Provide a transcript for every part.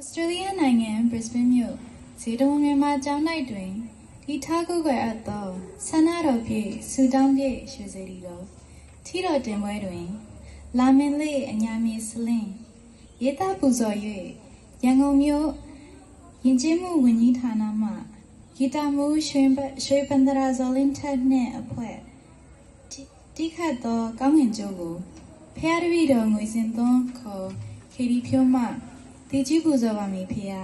Australia နိုင်ငံ Brisbane မြို့ဇေတဝန်မြန်မာကျောင်း၌တွင်ဒီထားကုတ်ကွယ်အပ်သောဆန္ဒတော်ဖြင့်ဆူတောင်းပြည့်ရွှေစေတီတော်ထီတော်တင်ပွဲတွင်လာမင်းလေးအညာမြေစလင်းရေးသားပူဇော်၍ရန်ကုန်မြို့ယဉ်ကျေးမှုဝန်ကြီးဌာနမှဂီတမှုရွှေပန္ဒရာဇော်လင်းထက်နှင့်အဖွဲ့တိခတ်သောကောင်းငင်ကျိုးကိုဖျားတပည့်တော်ငွေစင်သွန်းခေါ်ခေဒီဖြိုးမှတည်ကြည်ပူဇော်ပါမည်ဖေဟာ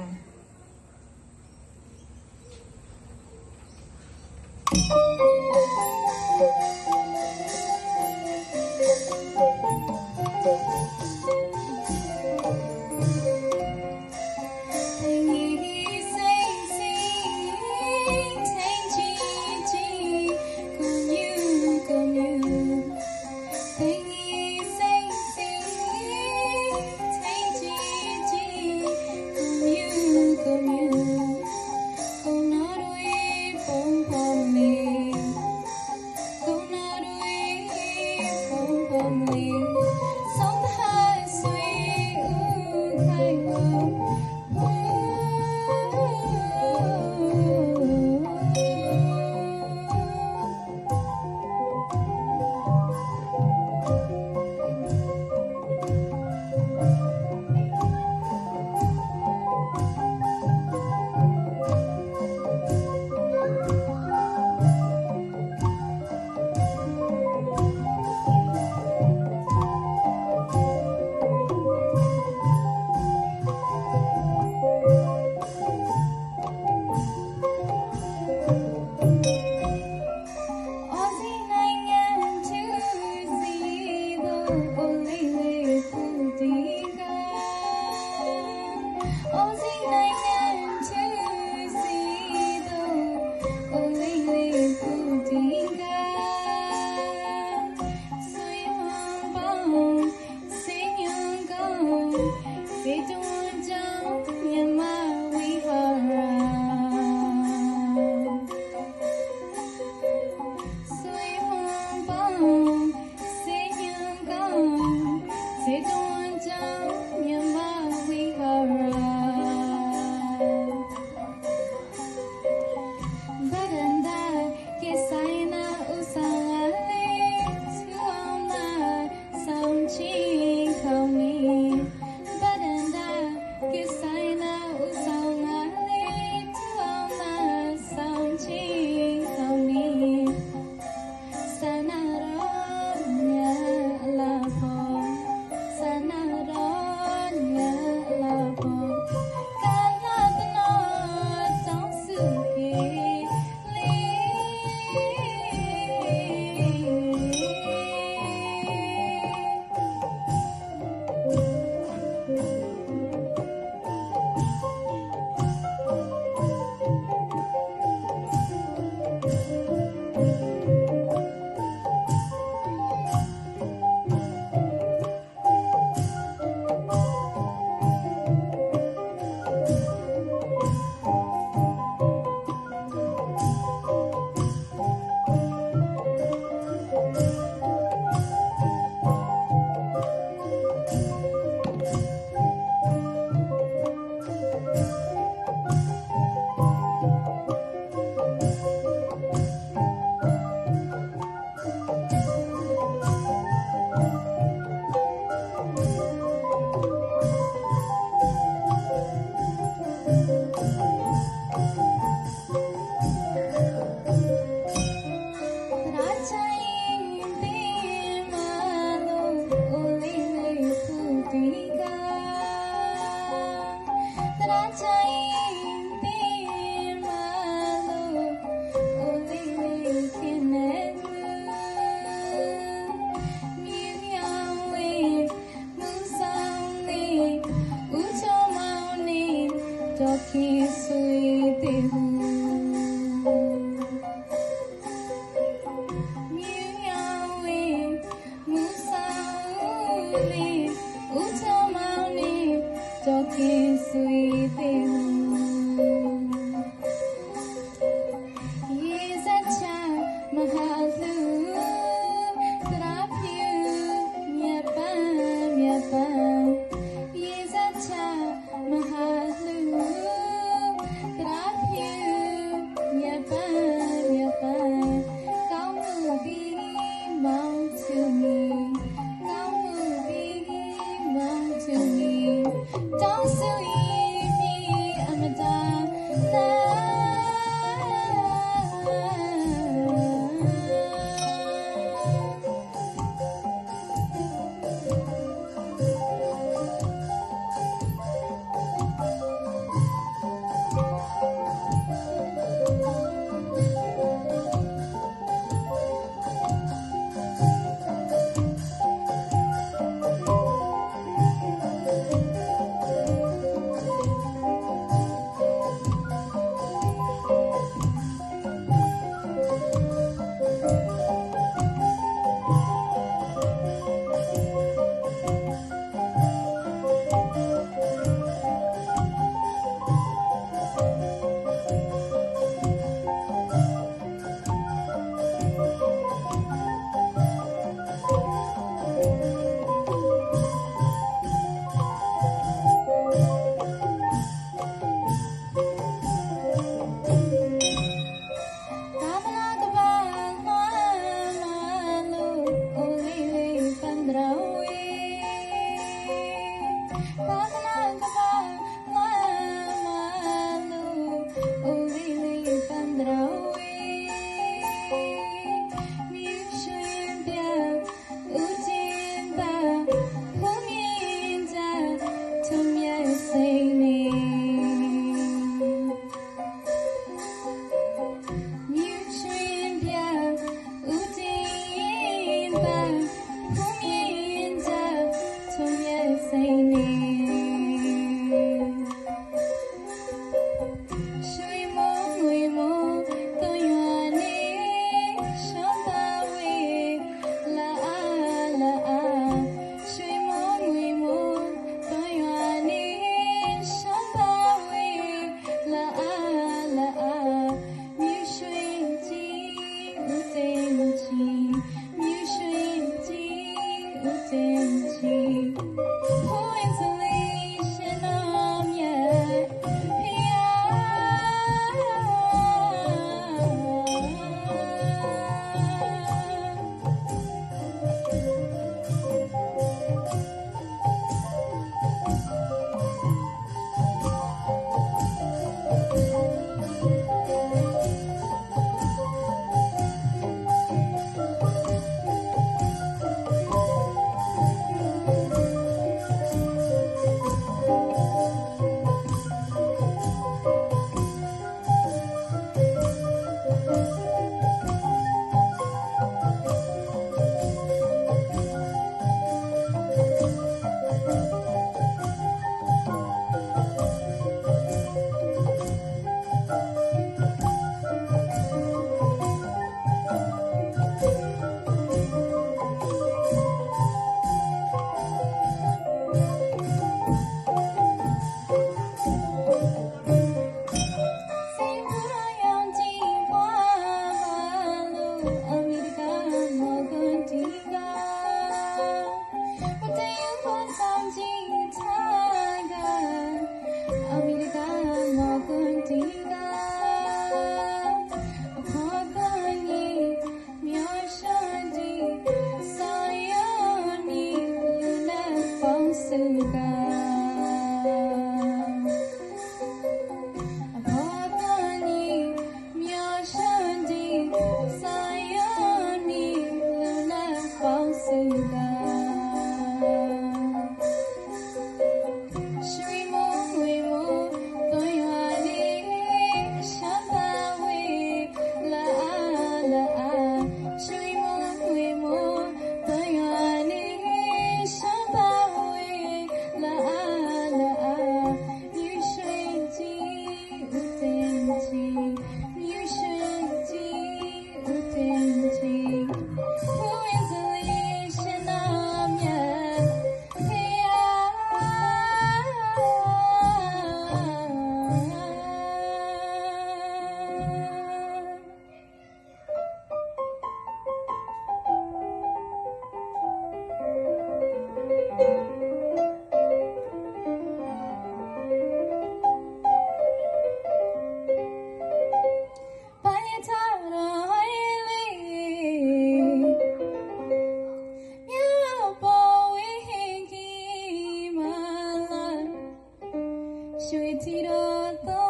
ရွှေထီတော်သော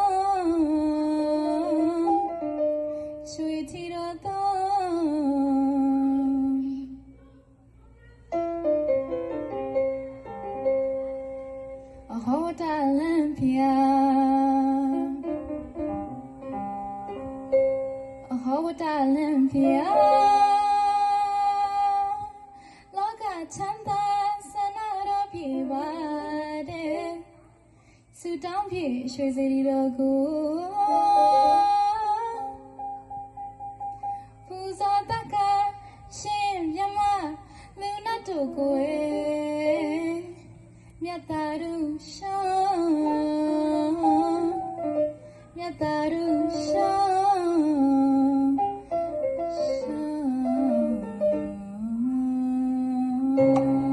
ရွှေထီတော်သောအဟောတလန့်ဖျားအဟောတလန့်ဖျားလောကချမ်းသာဆန္ဒတော်ပြေပါတဲ့ဆုတောင်းပြေရွှေစေတီတော်ကိုပူဇော်တတ်ကရှင်မြမလူနတ်တို့ကိုမြတ်တာတို့ရှောင်းမြတ်တာတို့ရှောင်းရှောင်း